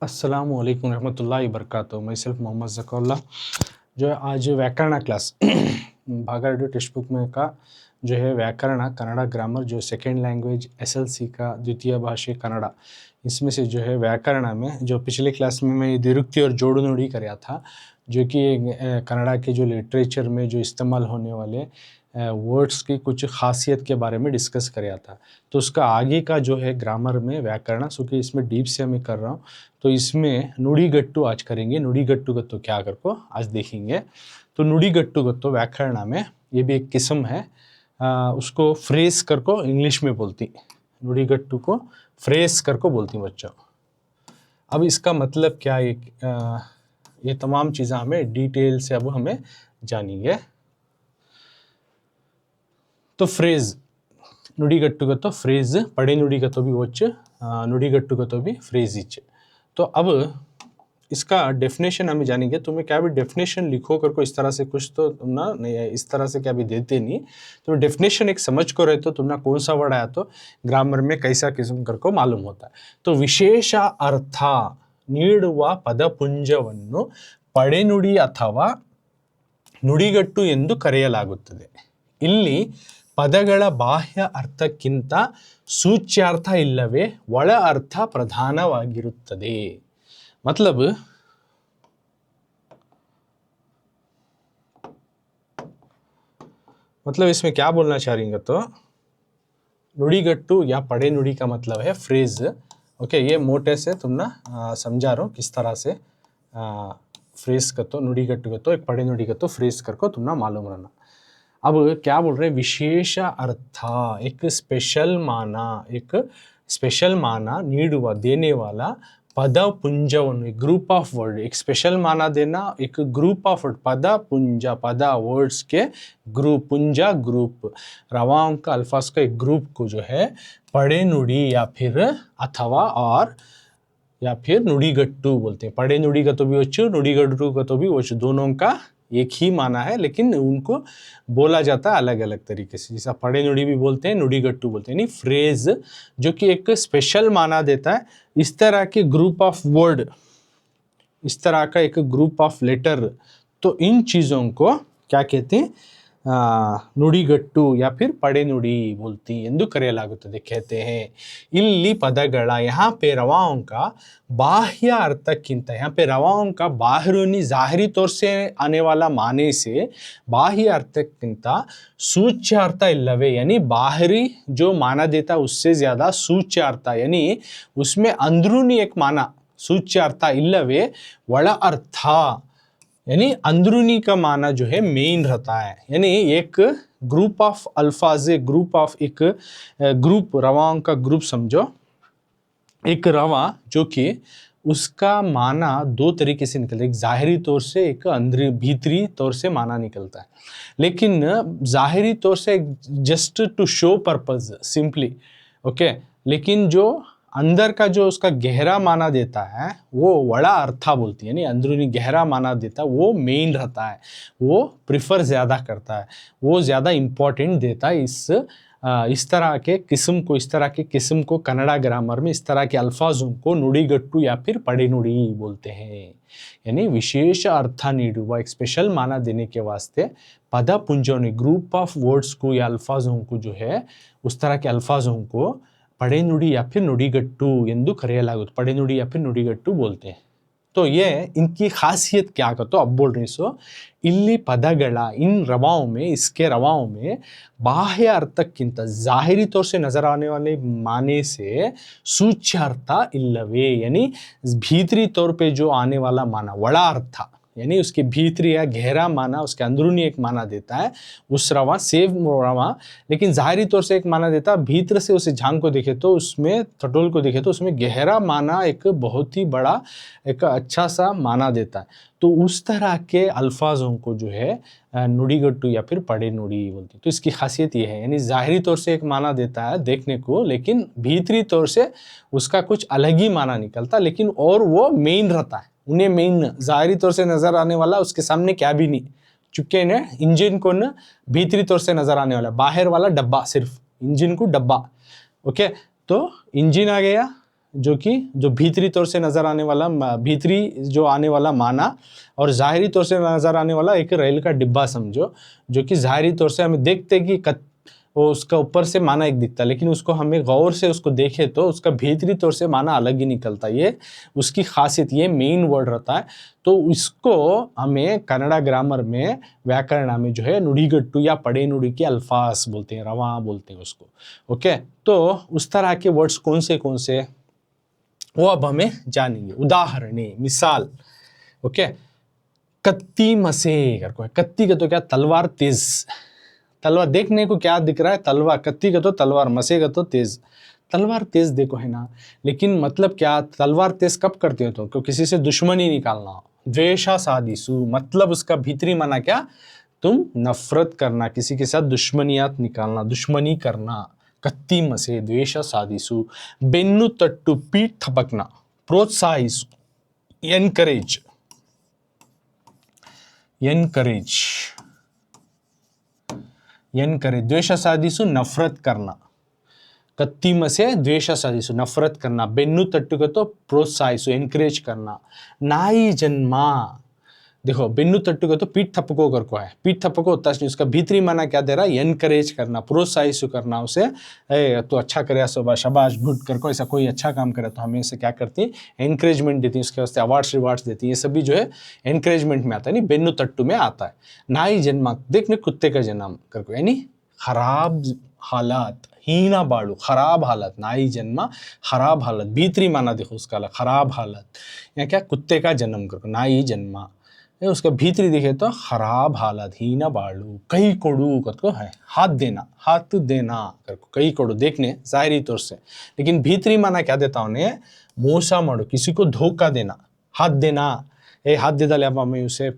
अस्सलाम वालेकुम रहमतुल्लाहि वबरकातुहू। मैं सेल्फ मोहम्मद ज़क़रुल्लाह जो है आज व्याकरण क्लास भागारेड्डी टेक्स्ट बुक में का जो है व्याकरण कन्नड़ ग्रामर जो सेकेंड लैंग्वेज एसएलसी का द्वितीय भाषा कन्नड़ इसमें से जो है व्याकरण में जो पिछले क्लास में मैं द्विरुक्ति और जोड़ नुड़ी कराया था जो कि कन्नड़ के जो लिटरेचर में जो इस्तेमाल होने वाले वर्ड्स की कुछ खासियत के बारे में डिस्कस कराया था। तो उसका आगे का जो है ग्रामर में व्याकरण सो कि इसमें डीप से मैं कर रहा हूँ। तो इसमें नुड़ीगट्टू आज करेंगे। नुड़ीगट्टू गत्तो क्या कर को आज देखेंगे। तो नुड़ीगट्टू गत्तो व्याकरण में ये भी एक किस्म है। उसको फ्रेज कर को इंग्लिश में बोलती, नुड़ीगट्टू को फ्रेज कर को बोलती बच्चों। अब इसका मतलब क्या है, ये तमाम चीज़ें हमें डिटेल से अब हमें जानेंगे। तो फ्रेज नुड़ीगट्टुगतो फ्रेज पड़े नुड़ीगतो भी वोच नुड़ीगट्टुगतो भी फ्रेज इच। तो अब इसका डेफिनेशन हमें जानेंगे। तुम्हें क्या भी डेफिनेशन लिखो कर को इस तरह से कुछ तो तुम ना नहीं इस तरह से क्या भी देते नहीं। तो डेफिनेशन एक समझ को रहे तो तुम ना कौन सा वर्ड आया तो ग्रामर में कैसा किस्म कर को मालूम होता है। तो विशेष अर्थ ನೀಡುವ ಪದಪುಂಜವನ್ನು ಪಡೆನುಡಿ ಅಥವಾ ನುಡಿಗಟ್ಟು ಎಂದು ಕರೆಯಲಾಗುತ್ತದೆ। ಇಲ್ಲಿ ಪದಗಳ ಬಾಹ್ಯ ಅರ್ಥಕ್ಕಿಂತ ಸೂಚ್ಯಾರ್ಥ ಇಲ್ಲವೇ ಒಳ ಅರ್ಥ ಪ್ರಧಾನವಾಗಿರುತ್ತದೆ। मतलब इसमें क्या बोलना चाह रही तो नुड़ीगट्टू या पड़े नुड़ी का मतलब है फ्रेज। ओके, ये मोटे से तुम ना समझा रहा हूँ किस तरह से फ्रेज कर तो नुड़ीगट्टू का तो एक पड़े नुड़ी का तो फ्रेज कर को तुम ना मालूम रहना। अब क्या बोल रहे हैं, विशेष अर्थ एक स्पेशल माना नीडुवा देने वाला पद पुंजवन ग्रुप ऑफ वर्ड, एक स्पेशल माना देना एक ग्रुप ऑफ वर्ड पद पुंजा पद वर्ड्स के ग्रुप पुंजा ग्रुप रवाओं का अल्फाज का एक ग्रुप को जो है पड़े नुड़ी या फिर अथवा और या फिर नुड़ीगट्टू बोलते हैं। पड़े नुड़ी का तो भी वच्चू नुड़ीगट्टू का तो भी वच्चू, दोनों का एक ही माना है लेकिन उनको बोला जाता है अलग अलग तरीके से। जैसा पड़े नुड़ी भी बोलते हैं नुड़ीगट्टू बोलते हैं। नहीं फ्रेज जो कि एक स्पेशल माना देता है, इस तरह के ग्रुप ऑफ वर्ड, इस तरह का एक ग्रुप ऑफ लेटर, तो इन चीज़ों को क्या कहते हैं ನುಡಿಗಟ್ಟು या फिर पड़े नुड़ी बोलती ಎಂದು ಕರೆಯಲಾಗುತ್ತದೆ कहते हैं। इल्ली पदಗಳ यहाँ पे रवाओं का बाह्य अर्थक्किंत, यहाँ पे रवाओं का बाहरी जाहिरी तौर से आने वाला माने से बाह्य अर्थक्किंत सूच्य अर्थ इल्लवे, यानी बाहरी जो माना देता उससे ज्यादा सूच्य अर्थ यानी उसमें अंदरूनी एक माना सूच्य अर्थ इल्लवे ಒಳ अर्थ यानी अंदरूनी का माना जो है मेन रहता है। यानी एक ग्रुप ऑफ अल्फाज ग्रुप ऑफ एक ग्रुप रवाओं का ग्रुप समझो, एक रवा जो कि उसका माना दो तरीके से निकलता है, एक जाहिरी तौर से एक अंदर भीतरी तौर से माना निकलता है। लेकिन जाहिरी तौर से just to show purpose simply okay, लेकिन जो अंदर का जो उसका गहरा माना देता है वो बड़ा अर्था बोलती है। यानी अंदरूनी गहरा माना देता है वो मेन रहता है, वो प्रिफर ज़्यादा करता है, वो ज़्यादा इम्पोर्टेंट देता है इस तरह के किस्म को, इस तरह के किस्म को कन्नड़ा ग्रामर में इस तरह के अल्फाजों को नुड़ीगट्टू या फिर पड़े नुड़ी बोलते हैं। यानी विशेष अर्थ नीडुवा एक स्पेशल माना देने के वास्ते पद पुंजों ने ग्रुप ऑफ वर्ड्स को या अल्फाजों को जो है उस तरह के अल्फाजों को पड़े नुड़ी या फिर नुड़ीगट्टू ಎಂದು ಕರೆಯಲಾಗುತ್ತದೆ। पड़े नुड़ी या फिर नुड़ीगट्टू बोलते हैं। तो ये इनकी खासियत क्या का तो अब बोल रही सो इल्ली पदगला इन रवाओं में, इसके रवाओं में बाह्य अर्थक्किंत जाहिरी तौर से नजर आने वाले माने से सूच्य अर्थ इल्लवे, यानी भीतरी तौर पे जो आने वाला माना बड़ा अर्थ यानी उसके भीतरी या गहरा माना उसके अंदरूनी एक माना देता है उस रवा सेव रवा, लेकिन जाहिरी तौर से एक माना देता है, भीतर से उसे झांक को देखे तो उसमें टटोल को देखे तो उसमें गहरा माना एक बहुत ही बड़ा एक अच्छा सा माना देता है। तो उस तरह के अल्फाजों को जो है नुड़ीगट्टू या फिर पड़े नुड़ी बोलती है। तो इसकी खासियत ये है, यानी जाहिरी तौर से एक माना देता है देखने को, लेकिन भीतरी तौर से उसका कुछ अलग ही माना निकलता, लेकिन और वो मेन रहता है। उन्हें मेन जाहिरी तौर से नजर आने वाला उसके सामने क्या भी नहीं, चुके ने इंजन को न भीतरी तौर से नजर आने वाला बाहर वाला डब्बा, सिर्फ इंजन को डब्बा ओके। तो इंजन आ गया, जो कि जो भीतरी तौर से नज़र आने वाला भीतरी जो आने वाला माना और ज़ाहिरी तौर से नज़र आने वाला एक रेल का डिब्बा समझो, जो कि ज़ाहिरी तौर से हमें देखते कि वो उसका ऊपर से माना एक दिखता, लेकिन उसको हमें गौर से उसको देखे तो उसका भीतरी तौर से माना अलग ही निकलता। ये उसकी खासियत, ये मेन वर्ड रहता है। तो इसको हमें कन्नड़ा ग्रामर में व्याकरण में जो है नुड़ीगट्टू या पड़े नुड़ी के अल्फाज बोलते हैं, रवा बोलते हैं उसको। ओके, तो उस तरह के वर्ड्स कौन से वो अब हमें जानेंगे। उदाहरण, मिसाल। ओके, कत्ती मसे करको है। कत्ती का तो क्या, तलवार तेज। तलवार देखने को क्या दिख रहा है, तलवार। कत्ती का तो तलवार, मसे का तो तेज। तलवार तेज देखो है ना, लेकिन मतलब क्या, तलवार तेज कब करते हो तो किसी से दुश्मनी निकालना हो। द्वेषा सादिसु मतलब उसका भीतरी माना क्या, तुम नफरत करना, किसी के साथ दुश्मनियात निकालना, दुश्मनी करना। कत्ती मसे द्वेषा सादिसु। बेन्नु तट्टू पीठ थपकना, प्रोत्साहिसु, एनकरेज। द्वेषा सादिसु नफरत करना। कत्ती मसे द्वेषा सादिसु नफरत करना। बेन्नु तट्टू को तो प्रोत्साहिसु एनकरेज करना। नाई जन्मा, देखो बेन्नु तट्टू को तो पीठ थपको कर को है। पीठ थपको होता है, उसका भीतरी माना क्या दे रहा है, एनकरेज करना, प्रोत्साहित करना उसे। तो अच्छा करे, शाबाश, गुड कर को, ऐसा कोई अच्छा काम करे तो हमें इसे क्या करती है, एनकरेजमेंट देती है, उसके वास्ते अवार्ड्स देती है। ये सभी जो है एनकरेजमेंट में आता है, नहीं बेन्नु तट्टू में आता है। नाई जन्मा देखने कुत्ते का जन्म कर को, यानी खराब हालात, हीना बाड़ू, खराब हालत। नाई जन्मा खराब हालत, भीतरी माना देखो उसका खराब हालत। या क्या, कुत्ते का जन्म कर को, नाई जन्मा। उसका भीतरी देखे तो खराब हालत, हीना बाड़ू। कई कोड़ू को है, हाथ देना करको, कई कोड़ू देखने जाहिरी तौर से, लेकिन भीतरी माना क्या देता उन्हें, मोसा माड़ू, किसी को धोखा देना, हाथ देना। हाथ दे डाले मैं उसे,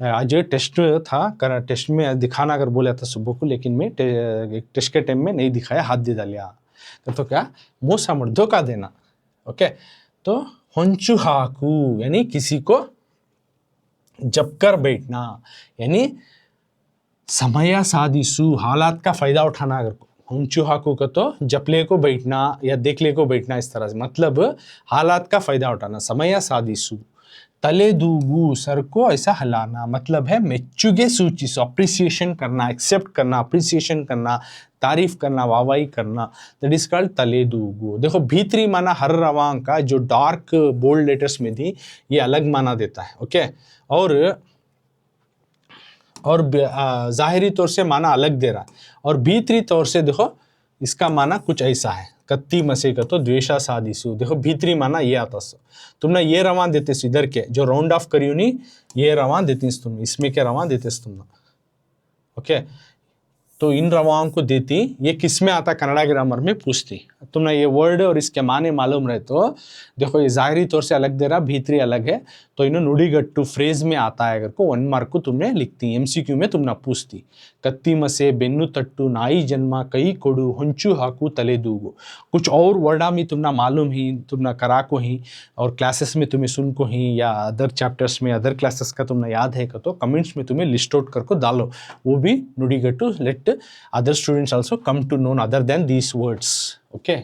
आज टेस्ट था, टेस्ट में दिखाना अगर बोला था सुबह को, लेकिन मैं टेस्ट के टाइम में नहीं दिखाया, हाथ दे डालिया तो क्या, मोसा माड़ू, धोखा देना। ओके, तो होंचु हाकू यानी किसी को जपकर बैठना, यानी समया सादिसु हालात का फायदा उठाना। अगर होंचु हाकू का तो जपले को बैठना या देखले को बैठना, इस तरह से मतलब हालात का फायदा उठाना। समया सादिसु। तले दूगू सर को ऐसा हिलाना, मतलब है मेचुगे सूची से अप्रिसिएशन करना, एक्सेप्ट करना, अप्रिसिएशन करना, तारीफ करना, वाहवाही करना। दैट इज कॉल्ड तले दूगू। देखो भीतरी माना हर रवांग का जो डार्क बोल्ड लेटर्स में थी, ये अलग माना देता है। ओके, और जाहिरी तौर से माना अलग दे रहा है, और भीतरी तौर से देखो इसका माना कुछ ऐसा है। कत्ती मसे का तो द्वेषा सादिसु, देखो भीतरी माना ये आता सो। तुमने ये रवान देते इधर के जो राउंड ऑफ करियो नहीं, ये रवान देती तुम, इसमें क्या रवान देते तुम। ओके, तो इन रवाओं को देती, ये किस में आता, कन्नड़ा ग्रामर में पूछती। तुमने ये वर्ड और इसके माने मालूम रहे तो देखो, ये जाहिरी तौर से अलग दे रहा, भीतरी अलग है, तो इन्हों नुड़ीगट्टू फ्रेज में आता है। अगर को 1 मार्क को तुमने लिखती, एमसीक्यू में तुमने पूछती। कत्ती मसे बेन्नु तट्टू नाई जन्मा कई कोड़ू हुंचू हाकू तले दूगो। कुछ और वर्डा में तुमने मालूम ही, तुमने करा को ही, और क्लासेस में तुम्हें सुन को ही, या अदर चैप्टर्स में अदर क्लासेस का तुमने याद है तो कमेंट्स में तुम्हें लिस्ट आउट करके डालो, वो भी नुड़ीगट्टू। Let other students also come to know other than these words. Okay,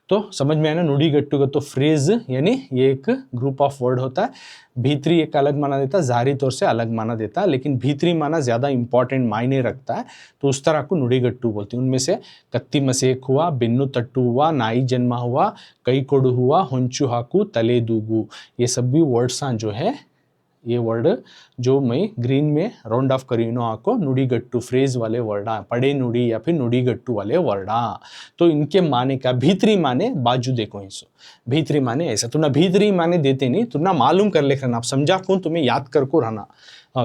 तो समझ में आया ना। नुड़ीगट्टू का तो फ्रेज यानी ये एक ग्रुप ऑफ वर्ड होता है। भीतरी एक अलग माना देता है, जाहिरी तौर से अलग माना देता है, लेकिन भीतरी माना ज़्यादा इंपॉर्टेंट मायने रखता है, तो उस तरह को नुड़ीगट्टू बोलते हैं। उनमें से कत्ती मसेक हुआ, बेन्नु तट्टू हुआ, नाई जन्मा हुआ, कई कोड़ू हुआ, होंचु हाकू, तले दूगू, ये सब भी वर्ड्स जो है, ये वर्ड जो मैं ग्रीन में राउंड ऑफ करीनो आपको नुड़ीगट्टू फ्रेज वाले वर्ड, पड़े नुड़ी या फिर नुड़ीगट्टू वाले वर्ड। तो इनके माने का भीतरी माने बाजू देखो, इसो भीतरी माने ऐसा। तुमने भीतरी माने देते नहीं, तुमने मालूम कर लेकर आप समझा कौन, तुम्हें याद कर को रहना।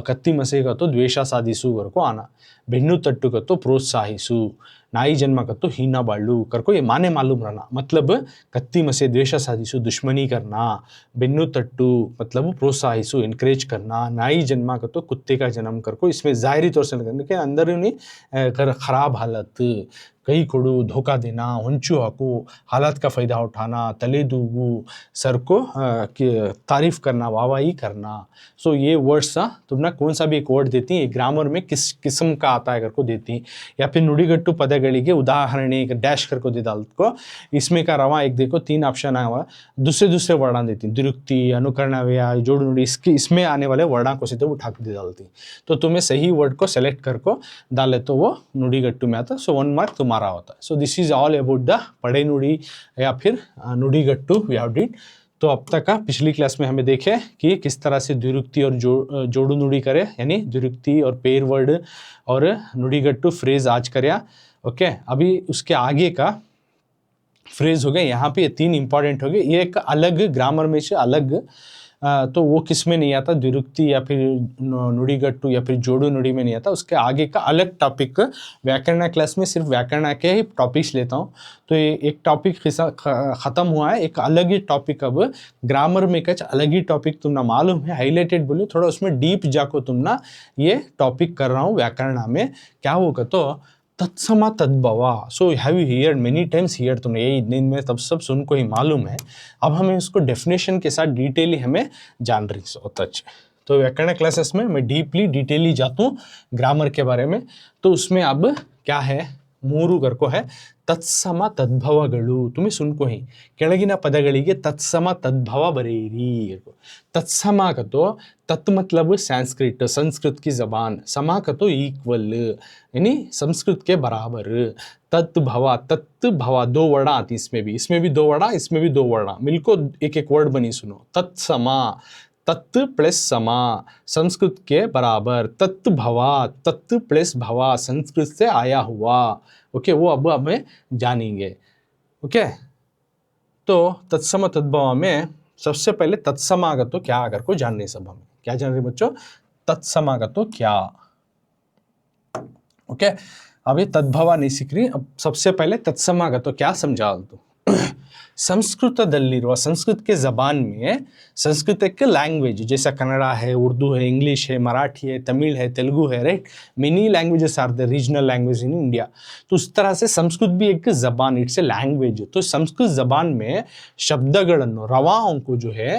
कत्ती मसे का तो द्वेषा सादिसु कर को आना, बेन्नु तट्टू का तो प्रोत्साहिसु, नाई जन्मा का तो हीना बाळू कर को ये माने मालूम रहना। मतलब कत्ती मसे द्वेषा सादिसु दुश्मनी करना, बेन्नु तट्टू मतलब प्रोत्साहिसु इनकरेज करना, नाई जन्मा का तो कुत्ते का जन्म कर को, इसमें जाहिरी तौर से करने के अंदर उन्हें खराब हालत, कई कोडू, धोखा देना, हुंचू हाकू, हालात का फ़ायदा उठाना, तले दूगू, सर को तारीफ़ करना, वाहवाही करना। सो ये वर्ड्स तुम ना कौन सा भी एक वर्ड देती हैं ग्रामर में किस किस्म का आता है कर को देती हैं, या फिर नुड़ीगट्टू पदಗಳಿಗೆ उदाहरण एक डैश कर को दे डाल को। इसमें का रवा एक देखो 3 ऑप्शन आया हुआ, दूसरे दूसरे वर्डां देती हैं, द्विरुक्ति, अनुकरण अव्यय, जोड़ नुड़ी, इसमें आने वाले वर्डां को सीधे उठा के दे डालती। तो तुम्हें सही वर्ड को सेलेक्ट कर को डाले तो वो नुड़ीगट्टू में आता, सो 1 मार्क तुम्हारा होता है। So this is all about the पढ़े नुड़ी या फिर नुड़ीगट्टू वी हैव डिड। तो अब तक का पिछली क्लास में हमें देखे कि किस तरह से द्विरुक्ति और जोड़ू नुड़ी करे, यानी द्विरुक्ति और पेयर वर्ड और नुड़ीगट्टू फ्रेज आज करया। ओके, अभी उसके आगे का फ्रेज हो गए, यहाँ पे 3 इंपॉर्टेंट हो गए, ये एक अलग ग्रामर में से अलग, तो वो किस में नहीं आता, द्विरुक्ति या फिर नुड़ीगट्टू या फिर जोड़ू नुड़ी में नहीं आता। उसके आगे का अलग टॉपिक व्याकरण क्लास में सिर्फ व्याकरण के ही टॉपिक्स लेता हूँ। तो ये एक टॉपिक ख़त्म हुआ है, एक अलग ही टॉपिक अब ग्रामर में कुछ अलग ही टॉपिक तुम ना मालूम है, हाईलाइटेड बोलिए थोड़ा उसमें डीप जाको तुम ना ये टॉपिक कर रहा हूँ व्याकरण में। क्या होगा तो तत्समा तद्भवा, so have you heard many times here, तुमने यही दिन में तब सब सुन को ही मालूम है। अब हमें उसको डेफिनेशन के साथ डिटेली हमें जान रही होता है। तो व्याकरण क्लासेस में मैं डिटेली जाता हूँ ग्रामर के बारे में। तो उसमें अब क्या है, ಮೂರು ಗರ್ಕೋ है ತತ್ಸಮ ತದ್ಭವಗಳು, तुम्हें सुनको ही ಕೆಳಗಿನ ಪದಗಳಿಗೆ तत्सम तद्भव बरेरी। तत्सम का तो तत् मतलब संस्कृत, संस्कृत की जबान, समा का तो इक्वल यानी संस्कृत के बराबर, तत्भवा, तत्भवा 2 वर्डा आती इसमें भी 2 वर्डा, इसमें भी 2 वर्डा, मिलको एक एक वर्ड बनी, सुनो। तत्समा तत् प्लस समा संस्कृत के बराबर, तत् भवा तत् प्लस भवा संस्कृत से आया हुआ। ओके, वो अब हमें जानेंगे। ओके, तो तत्सम तद्भवा में सबसे पहले तत्समागत तो क्या अगर को जानने, सब हमें क्या जान रहे बच्चों, तत्समागत तो क्या। ओके, अब ये तद्भवा नहीं सीख रही, अब सबसे पहले तत्समागत तो क्या समझा दो। संस्कृतदಲ್ಲಿರುವ संस्कृत के जबान में, संस्कृत एक लैंग्वेज जैसा कन्नड़ा है, उर्दू है, इंग्लिश है, मराठी है, तमिल है, तेलुगु है, right, many languages are the regional language in India. तो उस तरह से संस्कृत भी एक जबान, इट्स ए लैंग्वेज। तो संस्कृत जबान में शब्दಗಳನ್ನು रवाओं को जो है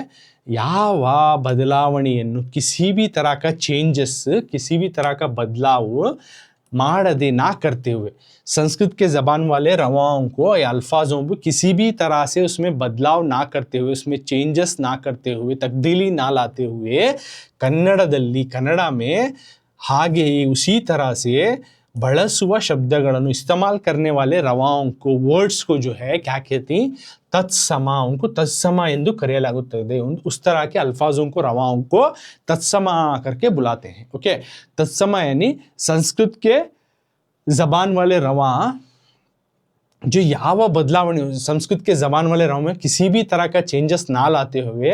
ಯಾವ ಬದಲಾವಣೆಯನ್ನು, किसी भी तरह का चेंजेस, किसी भी तरह का बदलाव मारदे ना करते हुए, संस्कृत के ज़बान वाले रवाओं को या अल्फाजों को किसी भी तरह से उसमें बदलाव ना करते हुए, उसमें चेंजेस ना करते हुए, तब्दीली ना लाते हुए, कन्नड़दल्ली कन्नड़ा में हागे उसी तरह से ಬಳಸುವ ಶಬ್ದಗಳನ್ನು इस्तेमाल करने वाले रवाओं को, वर्ड्स को जो है क्या कहती, तत्समा, उनको तत्समा ಎಂದು ಕರೆಯಲಾಗುತ್ತದೆ। उस तरह के अल्फाजों को, रवाओं को तत्समा करके बुलाते हैं। ओके, तत्समा यानी संस्कृत के जबान वाले रवा जो ಯಾವ बदलावणी, संस्कृत के जबान वाले रवाओं में किसी भी तरह का चेंजेस ना लाते हुए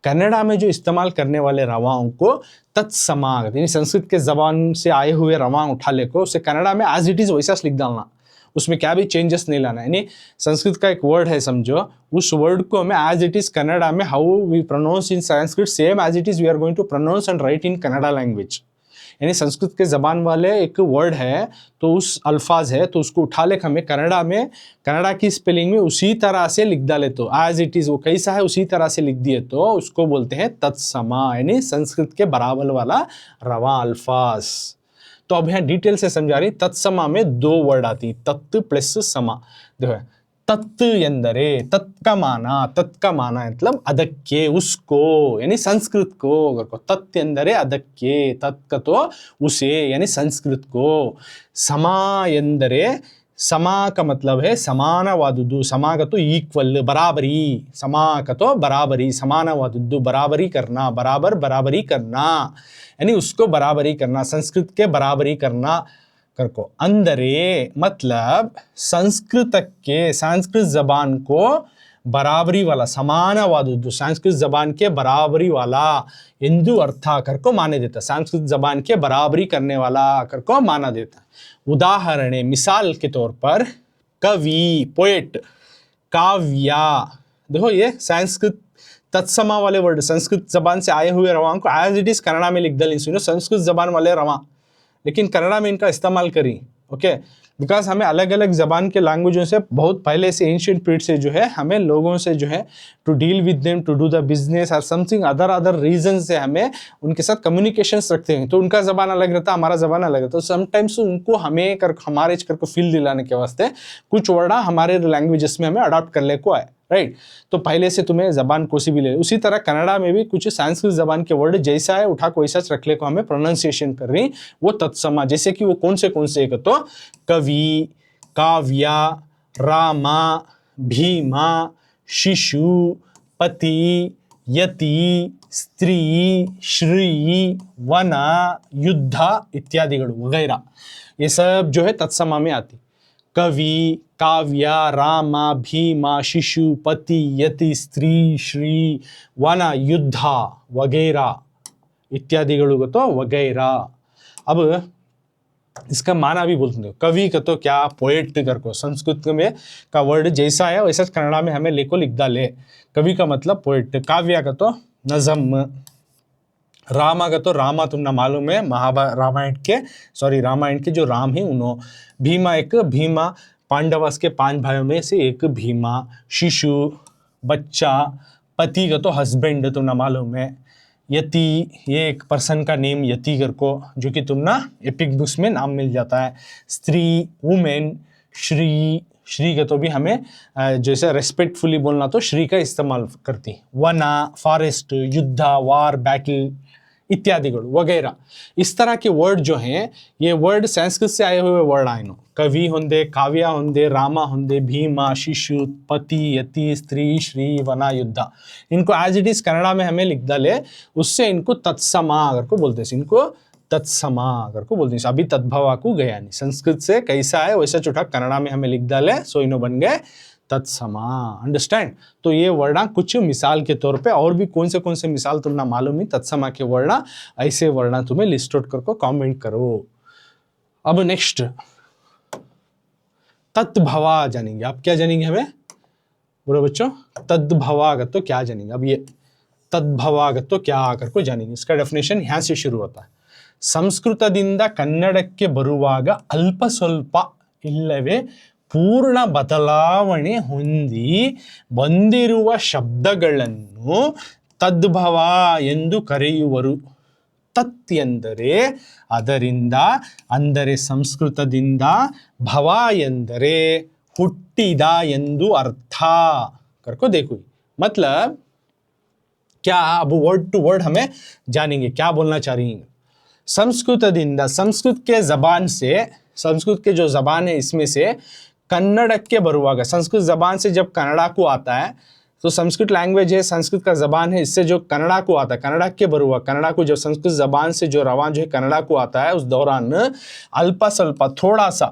कन्नड़ा में जो इस्तेमाल करने वाले रवाओं को तत्समा, यानी संस्कृत के जबान से आए हुए रवा उठा ले को उसे कन्नड़ा में एज इट इज वैसा लिख डालना, उसमें क्या भी चेंजेस नहीं लाना। यानी संस्कृत का एक वर्ड है समझो, उस वर्ड को हमें एज इट इज कन्नड़ा में how we pronounce in Sanskrit, same as it is we are going to pronounce and write in Kannada language. यानी संस्कृत के ज़बान वाले एक वर्ड है, तो उस अल्फाज है, तो उसको उठा ले हमें कन्नड़ा में, कन्नड़ा की स्पेलिंग में उसी तरह से लिख डाले, तो एज इट इज़ वो कैसा है उसी तरह से लिख दिए, तो उसको बोलते हैं तत्समा, यानी संस्कृत के बराबर वाला रवा अल्फाज। तो अब यहाँ डिटेल से समझा रही, तत्समा में 2 वर्ड आती, तत् प्लस समा। देखो, तत् ಎಂದರೆ, तत् का माना मतलब ಅದಕ್ಕೆ, उसको, यानी संस्कृत को, तत् ಎಂದರೆ ಅದಕ್ಕೆ, तत् का तो उसे यानी संस्कृत को। समा ಎಂದರೆ, समा का मतलब है समानवादुदु, समा का तो इक्वल, बराबरी, समा का तो बराबरी, समानवादुदु बराबरी करना, बराबरी करना, यानी उसको बराबरी करना, संस्कृत के बराबरी करना करको। अंदरे मतलब संस्कृत के, संस्कृत जबान को बराबरी वाला, समानवादुदु संस्कृत जबान के बराबरी वाला इंदु अर्थ करको माने देता, संस्कृत जबान के बराबरी करने वाला करको माना देता। उदाहरण, मिसाल के तौर पर कवि, पोएट, काव्या, देखो ये संस्कृत तत्समा वाले वर्ड संस्कृत जबान से आए हुए रवाओं को एज इट इज कन्नड़ा में लिख दल, संस्कृत जबान वाले रवा, लेकिन कन्नड़ा में इनका इस्तेमाल करी। ओके, बिकॉज हमें अलग अलग ज़बान के लैंग्वेजों से बहुत पहले से एंशियंट पीरियड से जो है हमें लोगों से जो है to deal with them, to do the business और समथिंग अदर रीजन से हमें उनके साथ कम्युनिकेशंस रखते हैं। तो उनका ज़बान अलग रहता है, हमारा ज़बान अलग रहता है। तो समटाइम्स उनको हमें हमारे को फील दिलाने के वास्ते कुछ वर्ड हमारे लैंग्वेजेस में हमें अडॉप्ट करने को आए, राइट। तो पहले से तुम्हें जबान कोसी भी ले, उसी तरह कन्नड़ा में भी कुछ संस्कृत जबान के वर्ड जैसा है उठा को वैसा रख ले को हमें प्रोनाउंसिएशन कर रही वो तत्समा। जैसे कि वो कौन से एक तो कवि, काव्या, रामा, भीमा, शिशु, पति, यति, स्त्री, श्री, वना, युद्ध इत्यादि वगैरह ये सब जो है तत्समा में आती। कवि, काव्या, रामा, भीमा, शिशु, पति, यति, स्त्री, श्री, वना, युद्धा वगैरह इत्यादि तो वगैरह। अब इसका माना भी बोलते हैं। कवि का तो क्या पोएट कर को संस्कृत में का वर्ड जैसा है वैसा कन्नड़ा में हमें लिख डाले। कवि का मतलब पोएट, काव्या का तो नज़म, रामा का तो रामा तुमने मालूम है रामायण के जो राम है उन्हों। भीमा एक भीमा पांडवस के 5 भाइयों में से एक भीमा। शिशु बच्चा, पति का तो हस्बैंड तुमने मालूम है। यति ये एक पर्सन का नेम यति कर को जो कि तुम ना एपिक बुक्स में नाम मिल जाता है। स्त्री वुमेन, श्री का तो भी हमें जैसे रेस्पेक्टफुली बोलना तो श्री का इस्तेमाल करती। वना फॉरेस्ट, युद्ध वार बैटल इत्यादि वगैरह। इस तरह के वर्ड जो हैं ये वर्ड संस्कृत से आए हुए वर्ड आए नो। कवि होंदे, काव्या होंदे, रामा होंदे, भीमा, शिशु, पति, यति, स्त्री, श्री, वना, युद्ध। इनको एज इट इज कन्नड़ा में हमें लिख डाले, उससे इनको तत्समा अगर को बोलते हैं। इनको तत्समा अगर को बोलते हैं। अभी तद्भवा को गया नहीं, संस्कृत से कैसा है वैसा चुटा कन्नड़ा में हमें लिख डाले, सो इनो बन गए तत्समा। अंडरस्टैंड। तो ये वर्णा कुछ मिसाल के तौर पे, और भी कौन से मिसाल तुमने मालूम ही तत्समा के वर्णा, ऐसे वर्णा तुम्हें लिस्ट आउट करके कमेंट करो। अब नेक्स्ट तद्भवा जानेंगे। आप क्या जानेंगे हमें बोलो बच्चों? तद्भवागत तो क्या जानेंगे? अब ये तद्भवागत तो क्या आकर को जानेंगे। इसका डेफिनेशन यहाँ से शुरू होता है। ಸಂಸ್ಕೃತದಿಂದ ಕನ್ನಡಕ್ಕೆ ಬರುವಾಗ ಅಲ್ಪ ಸ್ವಲ್ಪ ಇಲ್ಲವೇ ಪೂರ್ಣ ಬದಲಾವಣೆ ಹೊಂದಿ ಬಂದಿರುವ ಶಬ್ದಗಳನ್ನು ತದ್ಭವ ಎಂದು ಕರೆಯುವರು. ತತ್ ಎಂದರೆ ಅದರಿಂದ, ಅಂದರೆ ಸಂಸ್ಕೃತದಿಂದ, ಭವ ಎಂದರೆ ಹುಟ್ಟಿದ ಎಂದು ಅರ್ಥ. करको देखो मतलब क्या, अब वर्ड टू वर्ड हमें जानेंगे क्या बोलना चाह रही हैं। संस्कृतದಿಂದ, संस्कृत के जबान से, संस्कृत के जो जबान है इसमें से कन्नड़ के बरुवागा, संस्कृत जबान से जब कन्नड़ा को आता है तो संस्कृत लैंग्वेज है, संस्कृत का जबान है, इससे जो कन्नड़ा को आता है, कन्नड़ा के बरुआ, कन्नड़ा को जब संस्कृत जबान से जो रवान जो है कन्नड़ा को आता है उस दौरान अल्पा स्वल्पा थोड़ा सा,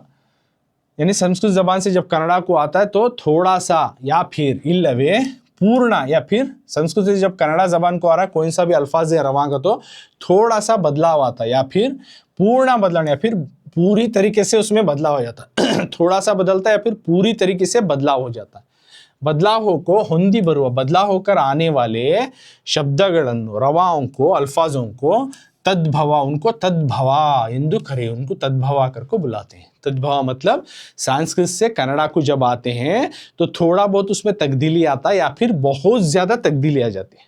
यानी संस्कृत जबान से जब कन्नड़ा को आता है तो थोड़ा सा या फिर इल्लवे पूर्ण, या फिर संस्कृत से जब कन्नड़ा जबान को आ रहा है कोई सा भी अल्फाज या रवांगा तो थोड़ा सा बदलाव आता है, या फिर पूर्ण बदलाव, या फिर पूरी तरीके से उसमें बदलाव हो जाता है। थोड़ा सा बदलता है या फिर पूरी तरीके से बदलाव हो जाता है। बदलाव को ಹೊಂದಿ ಬರುವ, बदलाव होकर आने वाले शब्दಗಳನ್ನು, रवाओं को, अल्फाजों को तद्भवा, उनको तद्भवा इंदु करे, उनको तद्भवा करके बुलाते हैं। तद्भवा मतलब संस्कृत से कन्नड़ा को जब आते हैं तो थोड़ा बहुत उसमें तब्दीली आता है या फिर बहुत ज्यादा तब्दीली आ जाती है।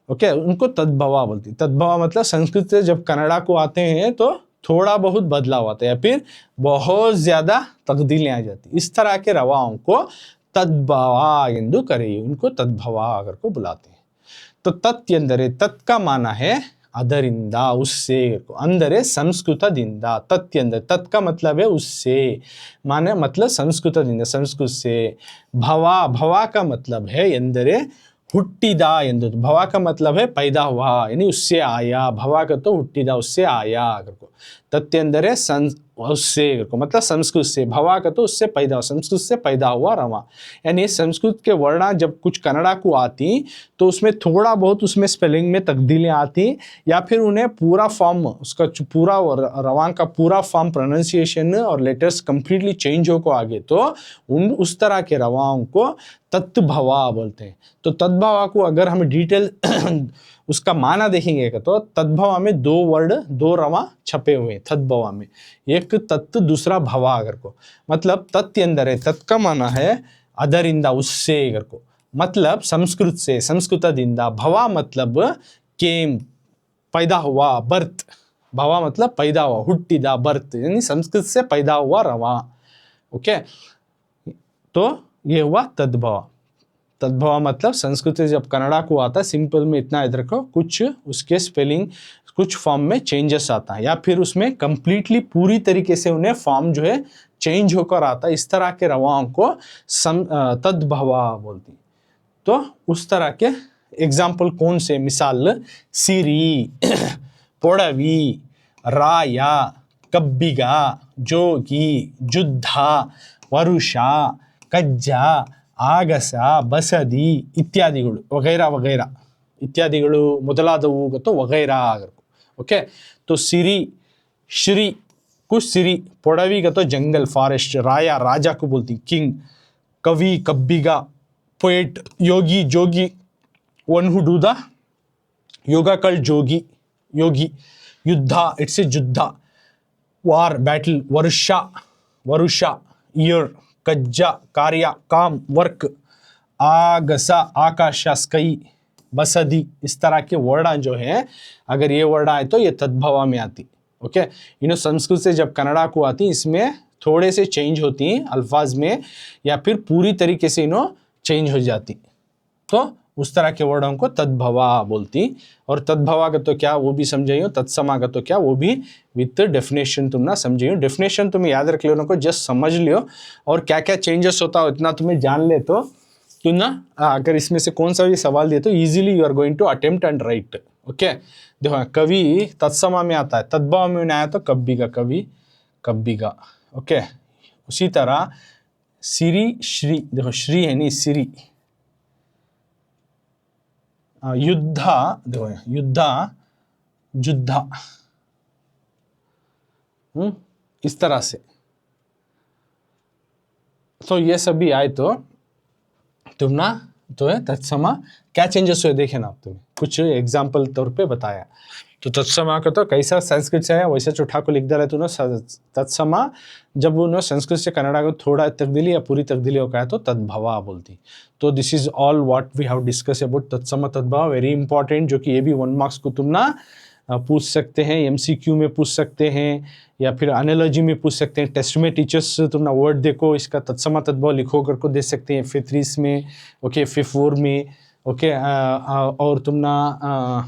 ओके, उनको तद्भवा बोलती है। तद्भवा मतलब संस्कृत से जब कन्नड़ा को आते हैं तो थोड़ा बहुत बदलाव आता है या फिर बहुत ज्यादा तब्दीली आ जाती है। इस तरह के रवाओं को तद्भवा इंदु करे, उनको तद्भवा करके बुलाते हैं। तो तत् ಎಂದರೆ, तत् का माना है ಅದರಿಂದ, उससे, अंदरे संस्कृतದಿಂದ, तत् ಎಂದರೆ, तत् का मतलब है उससे, माने मतलब संस्कृतದಿಂದ, संस्कृत से। भवा, भवा का मतलब है ಎಂದರೆ ಹುಟ್ಟಿದ ಎಂದು, भवा का मतलब है पैदा हुआ, यानी उससे आया। भवा का तो ಹುಟ್ಟಿದ, उससे आया करको। तत् ಎಂದರೆ उससे को मतलब संस्कृत से, भवा का तो उससे पैदा, संस्कृत से पैदा हुआ रवा। यानी संस्कृत के वर्णा जब कुछ कन्नड़ा को आती तो उसमें थोड़ा बहुत उसमें स्पेलिंग में तब्दीलियाँ आती, या फिर उन्हें पूरा फॉर्म, उसका पूरा रवां का पूरा फॉर्म, प्रोनाउंसिएशन और लेटर्स कंप्लीटली चेंज हो को आगे तो उस तरह के रवाओं को तत्भवा बोलते हैं। तो तद्भवा को अगर हम डिटेल उसका माना देखेंगे तो तद्भवा में 2 वर्ड, 2 रवा छपे हुए हैं तद्भवा में। एक तत् दूसरा भवा अगर को, मतलब तत् अंदर है, तत् का माना है अदरिंदा उससे अगर को, मतलब संस्कृत से, संस्कृतदिंदा। भवा मतलब केम पैदा हुआ, बर्थ। भवा मतलब पैदा हुआ, हुट्टिदा, बर्थ, यानी संस्कृत से पैदा हुआ रवा। ओके, तो ये हुआ तद्भवा। तद्भवा मतलब संस्कृत से जब कन्नड़ा को आता है, सिंपल में इतना याद रखो, कुछ उसके स्पेलिंग कुछ फॉर्म में चेंजेस आता है, या फिर उसमें कंप्लीटली पूरी तरीके से उन्हें फॉर्म जो है चेंज होकर आता है। इस तरह के रवाओं को तद्भवा बोलती। तो उस तरह के एग्जाम्पल कौन से, मिसाल सिरी, पोड़वी, राया, कब्बिगा, जोगी, जुद्धा, वरुषा, कज्जा, ಆಗಸ, ಬಸದಿ ಇತ್ಯಾದಿಗಳು, वगैरह वगैरह इत्यादिಗಳು ಮೊದಲಾದವು ಗೊತ್ತು वगैरह ಆಗಬೇಕು। ओके, तो सिरी, श्री कुछ सिरी, पोड़वी का तो जंगल, फॉरेस्ट, राया राजा को बोलती, किंग, कवि कब्बिगा, पोएट, योगी जोगी, one who do the yoga कल जोगी योगी, युद्धा इट्स ए जुद्धा, वार बैटल, वर्षा वरुषा ईयर, कज्जा कार्य, काम वर्क, आगसा आकाश स्काई, बसदी। इस तरह के वर्ड जो है, अगर ये वर्ड आए तो ये तद्भवा में आती। ओके, इन्हों संस्कृत से जब कन्नड़ा को आती, इसमें थोड़े से चेंज होती हैं अल्फाज में, या फिर पूरी तरीके से इन्हों चेंज हो जाती, तो उस तरह के वर्डों को तद्भवा बोलती। और तद्भवा का तो क्या वो भी समझाइयो, तत्समा का तो क्या वो भी विथ डेफिनेशन तुम ना समझियो। डेफिनेशन तुम्हें याद रख लियो, को जस्ट समझ लियो, और क्या क्या चेंजेस होता हो इतना तुम्हें जान ले, तो तुम ना अगर इसमें से कौन सा भी सवाल दिए तो easily you are going to attempt and write. Okay, देखो कवि तत्समा में आता है, तद्भवा में आया तो कब्बिगा, कवि कब्बिगा। ओके, उसी तरह सिरी श्री, देखो श्री है नहीं सिरी, युद्धा, देखो युद्धा जुद्धा, इस तरह से। तो ये सभी आए तो तुम ना तो है तत्समा क्या चेंजेस हुए देखे ना, तुम्हें कुछ एग्जाम्पल तौर पे बताया। तो तत्समा का तो कैसा संस्कृत से है वैसे उठा को लिख डाला तूने। तत्समा जब उन्होंने संस्कृत से कन्नड़ा को थोड़ा तब्दीली या पूरी तब्दीली हो गया तो तद्भवा बोलती। तो this is all what we have discuss about तत्समा तद्भवा, वेरी इंपॉर्टेंट, जो कि ये भी 1 मार्क्स को तुम ना पूछ सकते हैं, एमसीक्यू में पूछ सकते हैं, या फिर एनालॉजी में पूछ सकते हैं। टेस्ट में टीचर्स तुम ना वर्ड देखो, इसका तत्समा तद्भव लिखो करके दे सकते हैं F3 में, ओके F4 में, ओके और तुम ना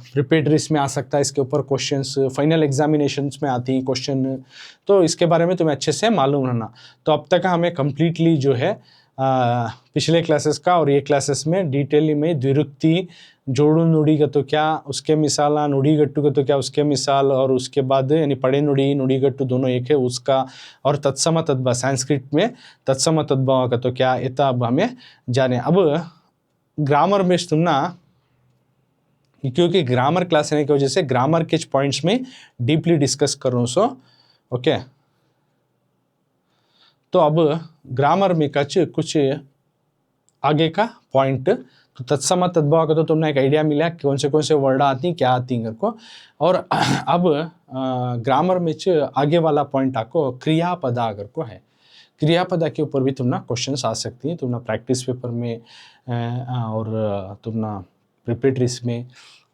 प्रिपेटरीज में आ सकता है इसके ऊपर क्वेश्चंस, फाइनल एग्जामिनेशंस में आती हैं क्वेश्चन, तो इसके बारे में तुम्हें अच्छे से मालूम रहना। तो अब तक हमें कम्प्लीटली जो है पिछले क्लासेस का और ये क्लासेस में डिटेल में द्विरुक्ति, जोड़ू नुड़ी का तो क्या उसके मिसाल, नुड़ी गट्टू का तो क्या उसके मिसाल, और उसके बाद यानी पड़े नुड़ी नुड़ी गट्टू दोनों एक है उसका, और तत्सम तद्भव संस्कृत में तत्सम तद्भव का तो क्या, इतना अब हमें जाने। अब ग्रामर में तुम ना, क्योंकि ग्रामर क्लास रहने की वजह से ग्रामर के पॉइंट्स में डीपली डिस्कस करूँ सो ओके। तो अब ग्रामर में कुछ आगे का पॉइंट, तो तत्सम तद्भव का तो तुमने एक आइडिया मिला कौन से वर्ड आती क्या आती घर को। और अब ग्रामर में आगे वाला पॉइंट आपको क्रियापदा अगर को है, क्रियापदा के ऊपर भी तुम ना क्वेश्चंस आ सकती हैं, तुम ना प्रैक्टिस पेपर में और तुम ना प्रिपरेटरीज में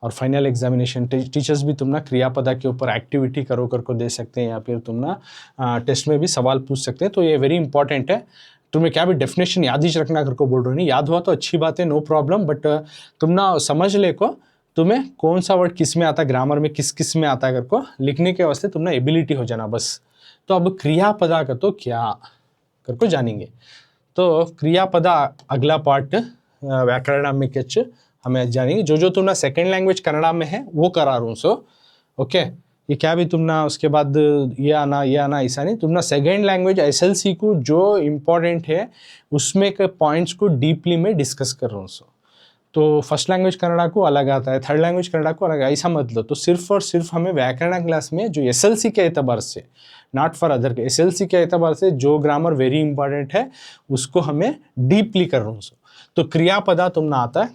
और फाइनल एग्जामिनेशन टीचर्स भी तुम ना क्रियापदा के ऊपर एक्टिविटी करो कर को दे सकते हैं, या फिर तुम ना टेस्ट में भी सवाल पूछ सकते हैं। तो ये वेरी इंपॉर्टेंट है, तुम्हें क्या भी डेफिनेशन याद ही रखना कर को बोल रहे हो, नहीं याद हुआ तो अच्छी बात है, नो प्रॉब्लम, बट तुम ना समझ ले को तुम्हें कौन सा वर्ड किस में आता है, ग्रामर में किस में आता है कर को लिखने के वास्ते तुम ना एबिलिटी हो जाना बस। तो अब क्रियापदा का तो क्या कर को जानेंगे। तो क्रियापदा अगला पार्ट व्याकरण में कुछ हमें जानेंगे, जो तुम ना सेकेंड लैंग्वेज कन्नड़ा में है वो करा रहा हूँ सो ओके। ये क्या भी तुम ना उसके बाद ये आना ऐसा नहीं, तुम ना सेकेंड लैंग्वेज SLC को जो इम्पोर्टेंट है उसमें के पॉइंट्स को डीपली में डिस्कस कर रहा हूँ सो। तो फर्स्ट लैंग्वेज कन्नड़ा को अलग आता है, थर्ड लैंग्वेज कन्नड़ा को अलग, ऐसा मत लो। तो सिर्फ और सिर्फ हमें व्याकरण क्लास में जो SLC के एतबार से, नॉट फॉर अदर के, SLC के एतबार से जो ग्रामर वेरी इंपॉर्टेंट है उसको हमें डीपली कर रहा हूँ सो। तो क्रियापदा तुम ना आता है,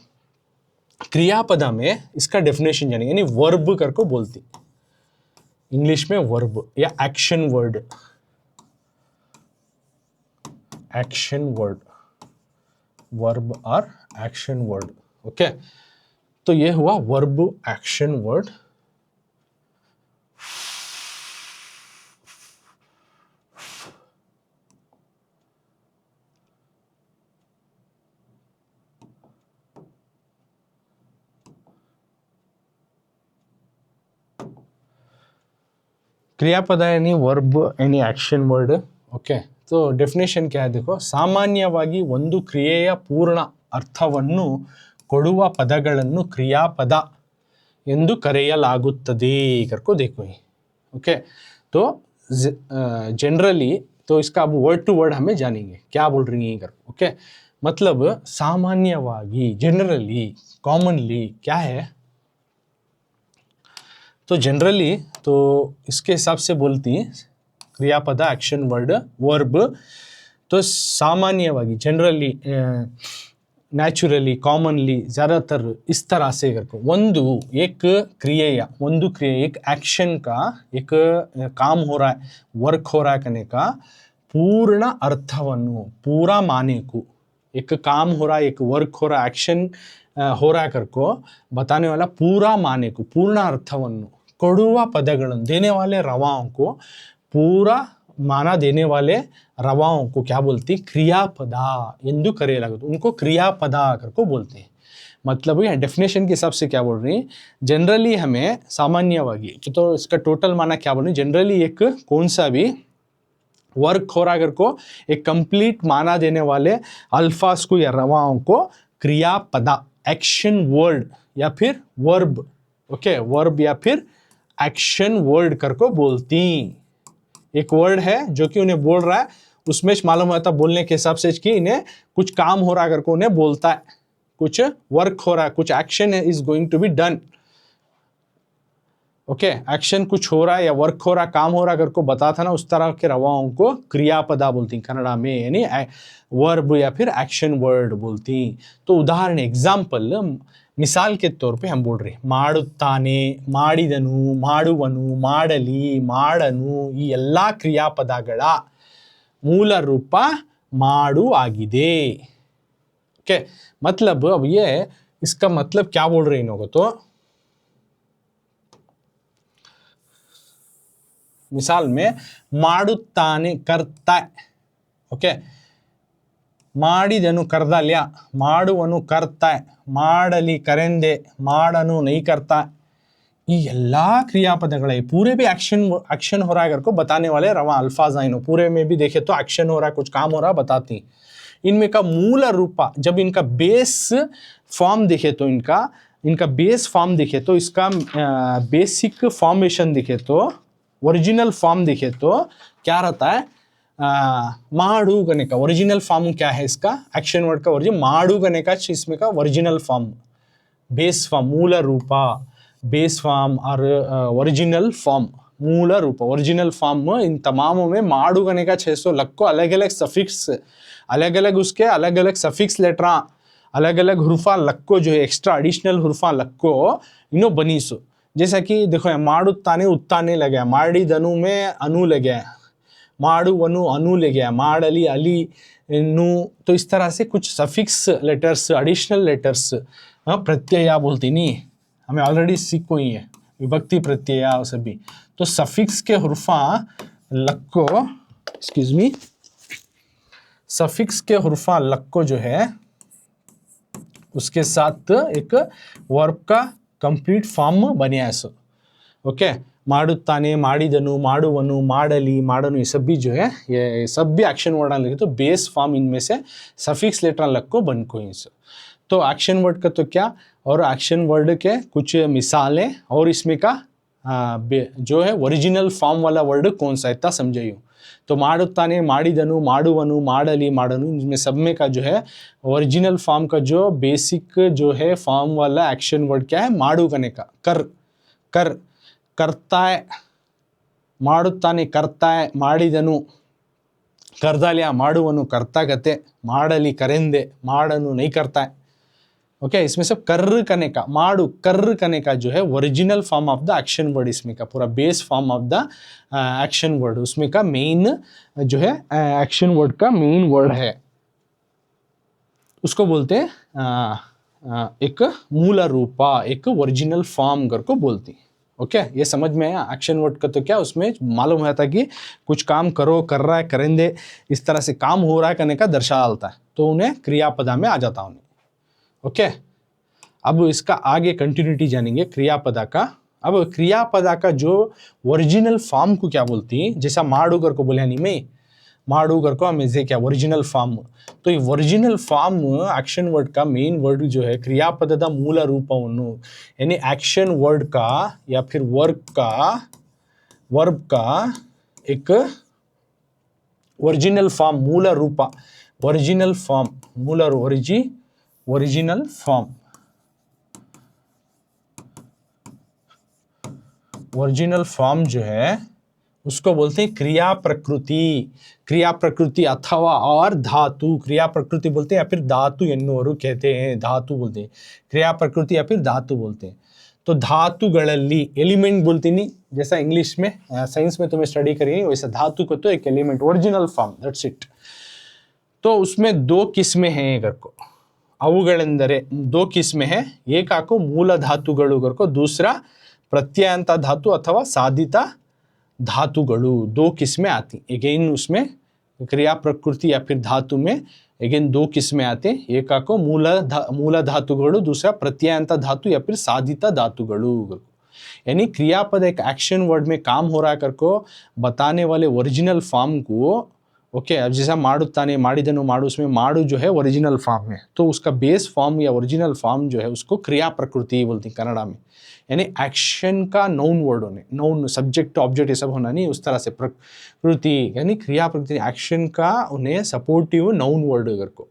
क्रियापदा में इसका डेफिनेशन जानेंगे, यानी वर्ब कर को बोलती। इंग्लिश में वर्ब या action word, action word, verb और एक्शन वर्ड। ओके, तो ये हुआ वर्ब एक्शन वर्ड। क्रियापद यानी वर्ब यानी एक्शन वर्ड। ओके, तो ಡೆಫಿನೇಷನ್ क्या है देखो, ಸಾಮಾನ್ಯವಾಗಿ ಒಂದು ಕ್ರಿಯೆಯ ಪೂರ್ಣ ಅರ್ಥವನ್ನು ಕೊಡುವ ಪದಗಳನ್ನು ಕ್ರಿಯಾಪದ ಎಂದು ಕರೆಯಲಾಗುತ್ತದೆ। करको देखो ये। ओके, तो जनरली तो इसका अब वर्ड टू वर्ड हमें जानेंगे क्या बोल रही है कर। ओके, मतलब सामान्यವಾಗಿ जनरली कॉमनली क्या है, तो जनरली तो इसके हिसाब से बोलती क्रियापद एक्शन वर्ड वर्ब, तो सामान्यವಾಗಿ जनरली ನ್ಯಾಚುರಲಿ ಕಾಮನ್ಲಿ ज़्यादातर इस तरह से करको ಒಂದು एक क्रिया ಒಂದು क्रिया एक एक्शन का एक काम हो रहा है, वर्क हो रहा है करने का पूर्ण अर्थವನ್ನು पूरा माने को, एक काम हो रहा है, एक वर्क हो रहा है, एक्शन हो रहा है करको बताने वाला पूरा माने को, पूर्ण अर्थವನ್ನು ಕೊಡುವ ಪದಗಳನ್ನು देने वाले रवाओं को, पूरा माना देने वाले रवाओं को क्या बोलती, क्रियापदा इंदु करेलागुत्ते, उनको क्रियापदा करको बोलते हैं। मतलब ये डेफिनेशन के हिसाब से क्या बोल रही है, जनरली हमें सामान्यವಾಗಿ, तो इसका टोटल माना क्या बोल रही है, जनरली एक कौन सा भी वर्क हो रहा करको एक कंप्लीट माना देने वाले अल्फाज को या रवाओं को क्रियापदा एक्शन वर्ड या फिर वर्ब, ओके वर्ब या फिर एक्शन वर्ड करको बोलती। एक वर्ड है जो कि उन्हें बोल रहा है, उसमें मालूम होता बोलने के हिसाब से कि इन्हें कुछ काम हो रहा करके उन्हें बोलता है, कुछ वर्क हो रहा है, कुछ action is going to be done. Okay, action कुछ हो रहा है या वर्क हो रहा है, काम हो रहा करको बताता ना, उस तरह के रवाओं को क्रियापदा बोलती कन्नड़ा में, यानी वर्ब या फिर एक्शन वर्ड बोलती। तो उदाहरण एग्जाम्पल मिसाल के तौर पे हम बोल रहे ಮಾಡುತ್ತಾನೆ, ಮಾಡಿದನು, ಮಾಡುವನು, ಮಾಡಲಿ, ಮಾಡನು, ಈ ಎಲ್ಲ ಕ್ರಿಯಾಪದಗಳ ಮೂಲ ರೂಪ ಮಾಡು आಗಿದೆ। ओके, मतलब अब ये इसका मतलब क्या बोल रहे हैं तो मिसाल में ಮಾಡುತ್ತಾನೆ करता है, ओके ಮಾಡಿದನು करदाल्या, ಮಾಡುವನು करता है, ಮಾಡಲಿ करेंदे, ಮಾಡನು नहीं करता, ये ಎಲ್ಲ क्रियापदಗಳ पूरे भी एक्शन हो रहा है करको बताने वाले रवा अल्फाज आइनो, पूरे में भी देखे तो एक्शन हो रहा है, कुछ काम हो रहा है बताती। इनमें का मूल रूपा जब इनका बेस फॉर्म देखे तो इनका बेस फॉर्म दिखे तो इसका बेसिक फॉर्मेशन दिखे तो ओरिजिनल फॉर्म दिखे तो क्या रहता है, माडू करने का ओरिजिनल फॉर्म क्या है इसका, एक्शन वर्ड का ओरिजिन माडू करने का इसमें का ओरिजिनल फॉर्म, बेस फॉर्म मूल रूपा, बेस फॉर्म और ओरिजिनल फॉर्म, मूल रूप ओरिजिनल फॉर्म, इन तमामों में माडू करने का 600 लग को अलग अलग सफिक्स, अलग अलग उसके अलग अलग सफिक्स लेटरा, अलग अलग हुर्फा लग को जो है एक्स्ट्रा एडिशनल हुर्फा लग को इनो बनीसो। जैसा कि देखो ಮಾಡುತ್ತಾನೆ उत्ताने लगे, ಮಾಡಿದನು में अनु लगे, ಮಾಡುವನು अनु लगे, ಮಾಡಲಿ अली नु, तो इस तरह से कुछ सफिक्स लेटर्स एडिशनल लेटर्स प्रत्यय बोलती नहीं, हमें ऑलरेडी सीखो ही है विभक्ति प्रत्यय और सभी, तो सफिक्स के हुर्फा लग को, एक्सक्यूज मी, सफिक्स के हुर्फा लग को जो है उसके साथ एक वर्ब का कंप्लीट फॉर्म बने सो। ओके, ಮಾಡುತ್ತಾನೆ, ಮಾಡಿದನು, ಮಾಡುವನು, ಮಾಡಲಿ, ಮಾಡನು, ये सब भी जो है ये सब भी एक्शन वर्ड लगे तो बेस फॉर्म इनमें से सफिक्स लेटर लग को बन को ही सो। तो एक्शन वर्ड का तो क्या, और एक्शन वर्ड के कुछ मिसालें और इसमें का जो है ओरिजिनल फॉर्म वाला वर्ड कौन सा इतना समझाइयो। तो ಮಾಡುತ್ತಾನೆ, ಮಾಡಿದನು, ಮಾಡುವನು, ಮಾಡಲಿ, ಮಾಡನು, इनमें सब में का जो है ओरिजिनल फॉर्म का जो बेसिक जो है फॉर्म वाला एक्शन वर्ड क्या है, माडू करने का, कर कर करता है, ಮಾಡುತ್ತಾನೆ करता है, ಮಾಡಿದನು करदाल्या, ಮಾಡುವನು करता गते, ಮಾಡಲಿ करेंदे, ಮಾಡನು नहीं करता है, ओके इसमें सब कर्र करने का माडू कर्र करने का जो है original form of the action word, इसमें का पूरा base form of the action word, उसमें का मेन जो है एक्शन वर्ड का मेन वर्ड है, उसको बोलते हैं एक मूल रूपा, एक ओरिजिनल फॉर्म कर को बोलती है। ओके ये समझ में आया। एक्शन वर्ड का तो क्या उसमें मालूम होता है कि कुछ काम करो, कर रहा है, करेंगे, इस तरह से काम हो रहा है करने का दर्शाता है, तो उन्हें क्रियापदा में आ जाता उन्हें। ओके अब इसका आगे कंटिन्यूटी जानेंगे क्रियापदा का। अब क्रियापदा का जो ओरिजिनल फॉर्म को क्या बोलती है, जैसा माडूगर को बोले नहीं मैं माडूगर को हमें क्या ओरिजिनल फॉर्म, तो ये ओरिजिनल फॉर्म एक्शन वर्ड का मेन वर्ड जो है क्रियापदದ ಮೂಲ ರೂಪವನ್ನು, यानी एक्शन वर्ड का या फिर वर्ब का एक ओरिजिनल फॉर्म मूल रूप, ओरिजिनल फॉर्म मूल ओरिजिनल फॉर्म, ओरिजिनल फॉर्म जो है उसको बोलते हैं क्रिया प्रकृति अथवा और धातु, क्रिया प्रकृति बोलते हैं या फिर धातु एन्नुವರು कहते हैं, धातु बोलते हैं, क्रिया प्रकृति या फिर धातु बोलते हैं। तो धातुಗಳಲ್ಲಿ एलिमेंट बोलती, जैसा इंग्लिश में साइंस में तुम्हें स्टडी करिए वैसा धातु को तो एक element original form, that's it. तो उसमें दो किस्में हैं अगर को, ಅವುಗಳೆಂದರೆ दो किस्में हैं, एक आको मूल धातुಗಳು अगर को, दूसरा प्रत्ययांत धातु अथवा साधित धातुಗಳು, दो किस्में आती। अगेन उसमें क्रिया प्रकृति या फिर धातु में अगेन दो किस्में आते, एक आको मूल धातुಗಳು, दूसरा प्रत्ययांत धातु या फिर साधित धातुಗಳು। यानी क्रियापद एक एक्शन वर्ड में काम हो रहा कर को बताने वाले ओरिजिनल फॉर्म को, ओके अब जैसा माडुत्ताने माडिदनु माडु, उसमें माडु जो है ओरिजिनल फॉर्म है, तो उसका बेस फॉर्म या ओरिजिनल फॉर्म जो है उसको क्रिया प्रकृति बोलती कन्नड़ा में। यानी एक्शन का नाउन वर्ड होने, नाउन सब्जेक्ट ऑब्जेक्ट ये सब होना नहीं, उस तरह से प्रकृति यानी क्रिया प्रकृति एक्शन का उन्हें सपोर्टिव नाउन वर्ड अगर को,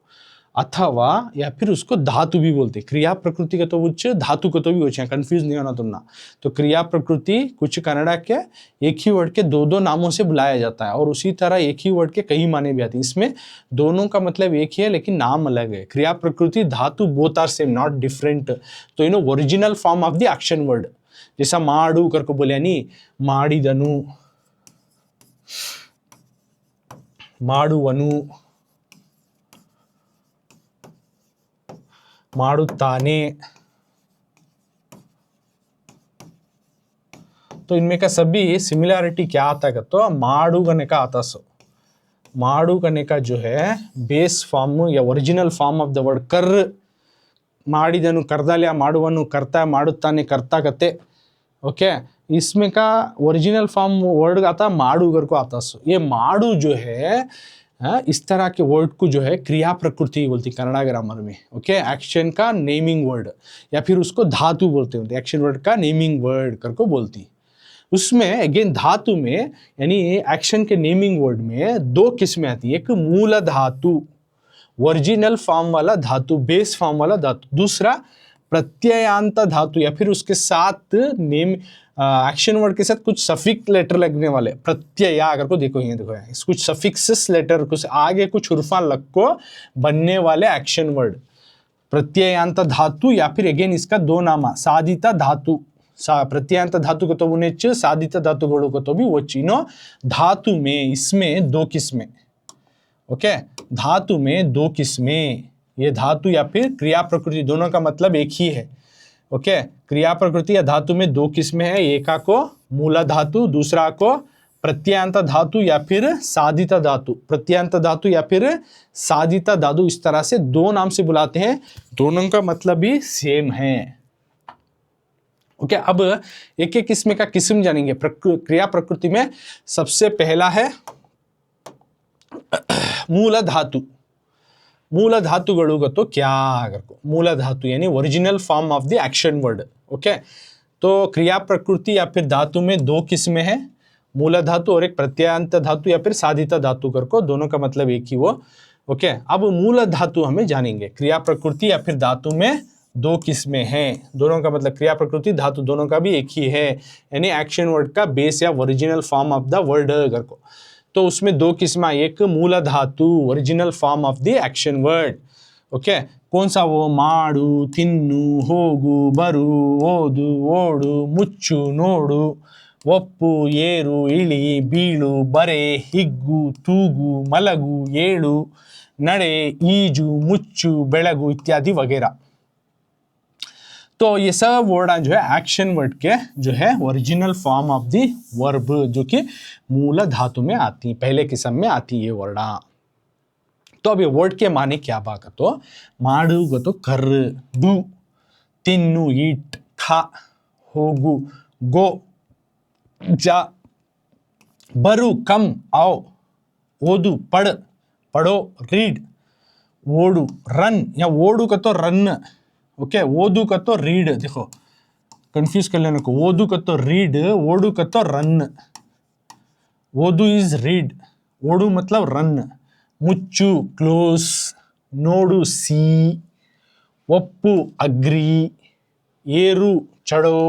अथवा या फिर उसको धातु भी बोलते। क्रिया प्रकृति का तो उच्च, धातु का तो भी उच्च है, कंफ्यूज नहीं होना तुमना। तो क्रिया प्रकृति कुछ कन्नड़ा के एक ही वर्ड के दो दो नामों से बुलाया जाता है, और उसी तरह एक ही वर्ड के कई माने भी आते हैं। इसमें दोनों का मतलब एक ही है लेकिन नाम अलग है। क्रिया प्रकृति धातु both are same, not different. तो you know original form of the action word, जैसा माडू करके बोले नहीं, माडिदनु, ಮಾಡುವನು, ಮಾಡುತ್ತಾನೆ, तो इनमें का सभी सिमिलैरिटी क्या आता है तो माडू करने का आता। सो माडू करने का जो है बेस फॉर्म या original form of the word कर, ಮಾಡಿದನು करदाल्या, ಮಾಡುವನು करता, ಮಾಡುತ್ತಾನೆ करता करते। ओके इसमें का ओरिजिनल फॉर्म वर्ड आता माडूगर को आता। सो ये माडू जो है इस तरह के वर्ड को जो है क्रिया प्रकृति बोलती कन्नड़ा ग्रामर में। ओके एक्शन का नेमिंग वर्ड या फिर उसको धातु बोलते हैं, एक्शन वर्ड का नेमिंग वर्ड करको बोलती। उसमें अगेन धातु में यानी एक्शन के नेमिंग वर्ड में दो किस्में आती है, एक मूल धातु ओरिजिनल फॉर्म वाला धातु, बेस फॉर्म वाला धातु, दूसरा प्रत्ययांत धातु या फिर उसके साथ नेम एक्शन वर्ड के साथ कुछ सफिक्स लेटर लगने वाले, प्रत्यय अगर को देखो ये देखो कुछ सफिक्सेस लेटर कुछ आगे कुछ हुर्फा लग को बनने वाले एक्शन वर्ड प्रत्ययांत धातु, या फिर अगेन इसका दो नामा साधित धातु, प्रत्ययांत धातु को तो उन्हें साधित धातुಗಳು को तो भी वो चीनो धातु में। इसमें दो किस्में, ओके धातु में दो किस्में, ये धातु या फिर क्रिया प्रकृति दोनों का मतलब एक ही है। ओके क्रिया प्रकृति या धातु में दो किस्में हैं, एक को मूल धातु, दूसरा को प्रत्ययांत धातु या फिर साधित धातु, प्रत्ययांत धातु या फिर साधित धातु, इस तरह से दो नाम से बुलाते हैं, दोनों का मतलब भी सेम है। ओके अब एक एक किस्म का किस्म जानेंगे। क्रिया प्रकृति में सबसे पहला है मूल धातु। मूल धातुಗಳು तो क्या अगर को मूल धातु यानी original form of the action word. Okay तो क्रिया प्रकृति या फिर धातु में दो किस्में हैं, मूल धातु और एक प्रत्ययांत धातु या फिर साधित धातु कर को, दोनों का मतलब एक ही वो। ओके अब मूल धातु हमें जानेंगे। क्रिया प्रकृति या फिर धातु में दो किस्में हैं, दोनों का मतलब क्रिया प्रकृति धातु दोनों का भी एक ही है, यानी एक्शन वर्ड का बेस या original form of the word अगर को। तो उसमें दो किस्में, एक मूल धातु original form of the action word, okay कौन सा वो, माडु, तिन्नु, होगु, बरु, ओदु, ओडु, मुच्चु, नोडु, ಒಪ್ಪು, ಏರು, ಇಳಿ, ಬೀಳು, ಬರೆ, ಹಿಗ್ಗು, ತೂಗು, ಮಲಗು, ಏಳು, नड़े, ईजु, मुच्चु, बेलगु इत्यादि वगैरह। तो ये सब वर्ड जो है एक्शन वर्ड के जो है original form of the verb, जो कि मूल धातु में आती, पहले किस्म में आती ये वर्ड। तो अब ये वर्ड के माने क्या बात, तो माडु गतो कर, डू, तिन्नु ईट, खा, होगु गो, जा, बरु कम आओ, ओदु पढ़, पढ़ो रीड, ओडू रन, या ओडू का तो रन, ओके, ओदू का तो रीड, देखो कंफ्यूज कर लेने को, ओदू का तो रीड, ओडू का तो रन, ओदू इज रीड, ओडू मतलब रन, मुच्चू क्लोज, नोडू सी, ಒಪ್ಪು अग्री, ಏರು चढ़ो,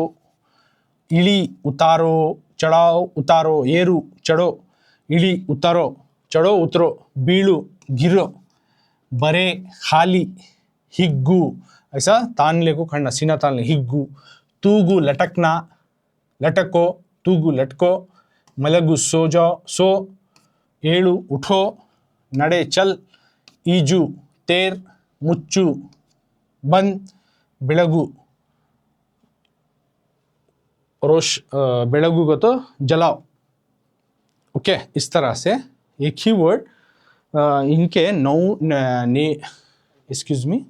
इली उतारो, चढ़ाओ उतारो, ಏರು चढ़ो, इली उतारो, चढ़ो उतरो, बीळु गिरो, बरे खाली, हिग्गू ऐसा तानले को खड़ना, सीना तानले, हिग्गू, तूगु लटकना, लटको, तूगु लटको, मलगु सो जाओ, सो, ಏಳು उठो, नड़े चल, ईजु तैर, मुच्चु बंद, बेलगु रोश, बेलगु को तो जलाओ। ओके, इस तरह से एक ही वर्ड इनके नौ ने, एक्सक्यूज मी,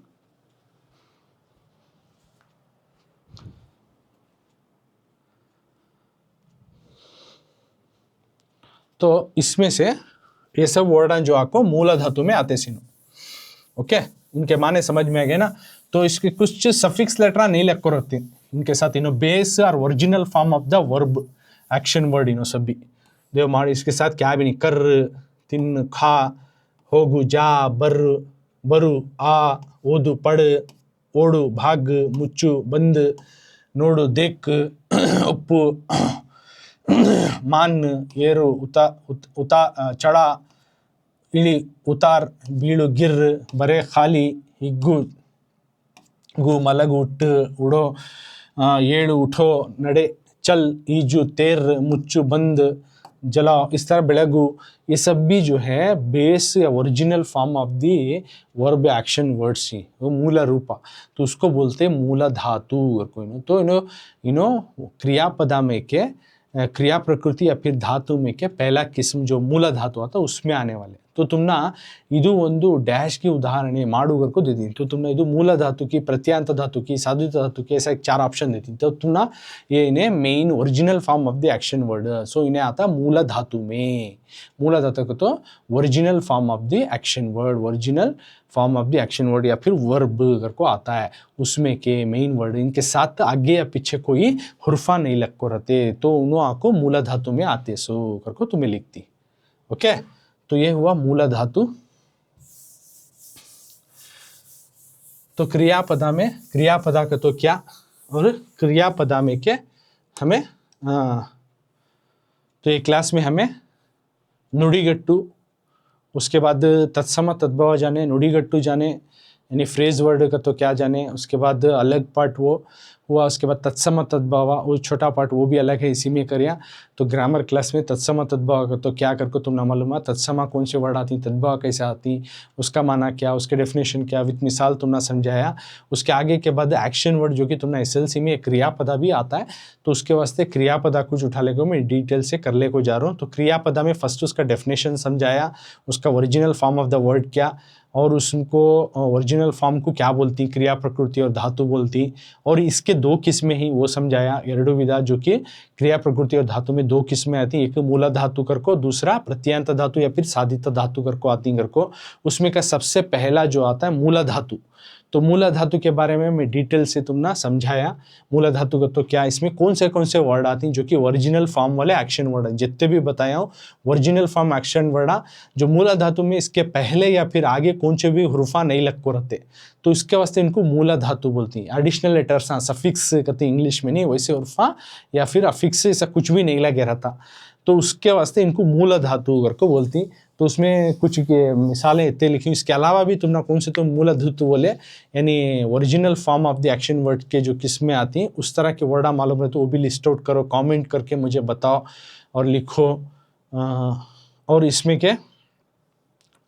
तो इसमें से ये सब वर्ड जो आपको मूल धातु में आते सीनो। ओके, इनके माने समझ में आ गए ना। तो इसके कुछ सफिक्स लेटर नहीं लग कर रखते इनके साथ, इनो बेस और original form of the verb action word इनो सभी देव मार, इसके साथ क्या भी नहीं, कर, तिन, खा, होगु, जा, बर, बरु, आ, ओदु पढ़, ओडु भाग, मुच्चु बंद, नोडु देख, उप्पु मान, ಏರು उता चढ़ा, इली उतार, बीळु गिर, बरे खाली, हिग्गु गु, मलग उठ, उड़ो, ಏಳು उठो, नड़े चल, ईजु तैर, मुच्चु बंद, जलाओ, इस तरह बेलगु, ये सब भी जो है बेस या original form of the verb action words ही, वो मूल रूपा, तो उसको बोलते हैं मूल धातु। तो इनो क्रियापदा में के क्रिया प्रकृति या फिर धातु में के पहला किस्म जो मूल धातु आता उसमें आने वाले। तो तुमना ಇದು ಒಂದು डैश की उदाहरण माडुगर को दे दी, तो तुमने ಇದು मूल धातु की, प्रत्यांत धातु की, साधित धातु की, ऐसा 4 ऑप्शन देती, तो तुमना ये इन्हें main original form of the action word, so इन्हें आता मूल धातु में। मूल धातु को तो original form of the action word, original form of the action word या फिर वर्ब अगर को आता है, उसमें के मेन वर्ड इनके साथ आगे या पीछे कोई हुर्फा नहीं लग को रहते, तो उन्हों आपको मूल धातु में आते, सो करको तुम्हें लिखती। ओके, तो ये हुआ मूल धातु। तो क्रियापदा में, क्रियापदा का तो क्या, और क्रियापदा में के हमें तो एक क्लास में हमें नुडिगट्टू, उसके बाद तत्सम तद्भव जाने, नुडिगट्टू जाने यानी फ्रेज वर्ड का तो क्या जाने, उसके बाद अलग पार्ट वो हुआ, उसके बाद तत्सम तद्भव, वो छोटा पार्ट वो भी अलग है, इसी में करिया। तो ग्रामर क्लास में तत्सम तद्भव का तो क्या करको तुमने मालूम है, तत्सम कौन से वर्ड आती, तद्भव कैसे आती, उसका माना क्या, उसके डेफिनेशन क्या, विथ मिसाल तुमने समझाया। उसके आगे के बाद एक्शन वर्ड जो कि तुमने एसएलसी में क्रियापदा भी आता है, तो उसके वास्ते क्रियापदा कुछ उठा लेको मैं डिटेल से कर ले को जा रहा हूँ। तो क्रियापदा में फर्स्ट उसका डेफिनेशन समझाया, उसका original form of the word क्या, और उसको ओरिजिनल फॉर्म को क्या बोलती, क्रिया प्रकृति और धातु बोलती, और इसके 2 किस्में ही वो समझाया, ಎರಡು विधा, जो कि क्रिया प्रकृति और धातु में 2 किस्में आती, एक मूल धातु करको, दूसरा प्रत्यंत धातु या फिर साधित धातु करको आती करको। उसमें का सबसे पहला जो आता है मूल धातु, तो मूल धातु के बारे में मैं डिटेल से तुमने समझाया। मूल धातु का तो क्या, इसमें कौन से वर्ड आती हैं जो कि ओरिजिनल फॉर्म वाले एक्शन वर्ड है, जितने भी बताया हूँ ओरिजिनल फॉर्म एक्शन वर्ड जो मूल धातु में इसके पहले या फिर आगे कौन से भी हुर्फा नहीं लग को रहते, तो इसके वास्ते इनको मूल धातु बोलती हैं। एडिशनल लेटर्स, हाँ सफिक्स कहते हैं इंग्लिश में, नहीं वैसे हुर्फा या फिर अफिक्स ऐसा कुछ भी नहीं लगे रहता, तो उसके वास्ते इनको मूल धातु करके बोलती। तो उसमें कुछ मिसालें इतने लिखी। इसके अलावा भी तुमने कौन से तो मूलधुत बोले यानी original form of the action word के जो किस्में आती हैं उस तरह के वर्ड मालूम है तो वो भी लिस्ट आउट करो, कमेंट करके मुझे बताओ और लिखो। और इसमें के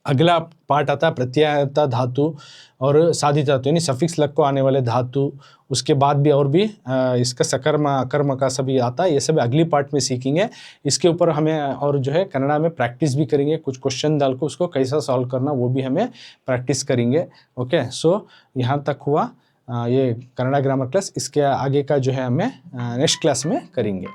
अगला पार्ट आता है प्रत्ययता धातु और साधित धातु यानी सफिक्स लग को आने वाले धातु। उसके बाद भी और भी इसका सकर्म अकर्म का सभी आता है, ये सब अगली पार्ट में सीखेंगे। इसके ऊपर हमें और जो है कन्नड़ा में प्रैक्टिस भी करेंगे, कुछ क्वेश्चन डाल को उसको कैसा सॉल्व करना वो भी हमें प्रैक्टिस करेंगे। ओके, सो यहाँ तक हुआ ये कन्नड़ा ग्रामर क्लास। इसके आगे का जो है हमें नेक्स्ट क्लास में करेंगे।